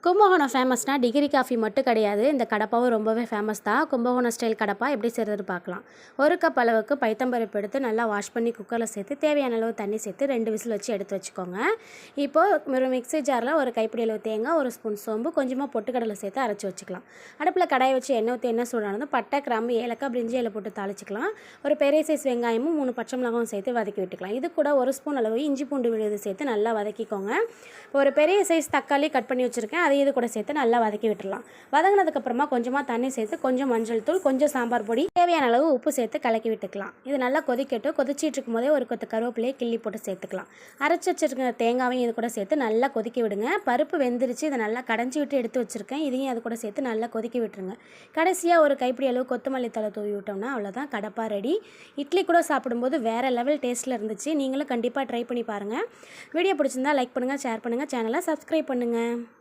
Kumbakonam ஃபேமஸ்னால் degree coffee மட்டும் கிடையாது. இந்த கடப்பாவும் ரொம்பவே ஃபேமஸ் தான். கும்பகோணம் ஸ்டைல் கடப்பா எப்படி செய்கிறது பார்க்கலாம். 1 கப் அளவுக்கு பைத்தம்பருப்பு எடுத்து நல்லா வாஷ் பண்ணி குக்கரில் சேர்த்து தேவையான அளவு தண்ணி சேர்த்து 2 விசில் வச்சு எடுத்து வச்சுக்கோங்க. இப்போது ஒரு மிக்ஸி ஜாரில் ஒரு கைப்பிடி அளவு தேங்காய், 1 ஸ்பூன் சோம்பு, கொஞ்சமாக பொட்டுக்கடலை சேர்த்து அரைச்சி வச்சுக்கலாம். அடுப்பில் கடாயை வச்சு எண்ணெய் ஊற்றி எண்ணெய் சூடானதும் பட்டை, கிராம்பு, ஏலக்காய், பிரிஞ்சி இலை போட்டு தாளிச்சிக்கலாம். ஒரு பெரிய சைஸ் வெங்காயமும் 3 பச்சை மிளகாயும் சேர்த்து வதக்கி விட்டுக்கலாம். இது கூட 1 ஸ்பூன் அளவு இஞ்சி பூண்டு விழுது சேர்த்து நல்லா வதக்கிக்கோங்க. ஒரு பெரிய சைஸ் தக்காளி கட் பண்ணி வச்சுருக்கேன், அதையும் இது கூட சேர்த்து நல்லா வதக்கி விட்டுடலாம். வதங்கினதுக்கப்புறமா கொஞ்சமாக தண்ணி சேர்த்து கொஞ்சம் மஞ்சள் தூள், கொஞ்சம் சாம்பார் பொடி, தேவையான அளவு உப்பு சேர்த்து கலக்கி விட்டுக்கலாம். இது நல்லா கொதிக்கட்டும். கொதிச்சிட்டு இருக்கும் போதே ஒரு கொத்து கருவேப்பிலையை கிள்ளி போட்டு சேர்த்துக்கலாம். அரைச்சி வச்சிருக்க தேங்காவையும் இது கூட சேர்த்து நல்லா கொதிக்க விடுங்க. பருப்பு வெந்துருச்சு, இதை நல்லா கடைஞ்சி விட்டு எடுத்து வச்சுருக்கேன். இதையும் அது கூட சேர்த்து நல்லா கொதிக்க விட்டுருங்க. கடைசியாக ஒரு கைப்பிடி அளவு கொத்தமல்லி தழை தூவி விட்டோம்னா அவ்வளோதான், கடப்பா ரெடி. இட்லி கூட சாப்பிடும்போது வேறு லெவல் டேஸ்ட்டில் இருந்துச்சு. நீங்களும் கண்டிப்பாக ட்ரை பண்ணி பாருங்கள். வீடியோ பிடிச்சிருந்தா லைக் பண்ணுங்கள், ஷேர் பண்ணுங்கள், சேனலை சப்ஸ்கிரைப் பண்ணுங்கள்.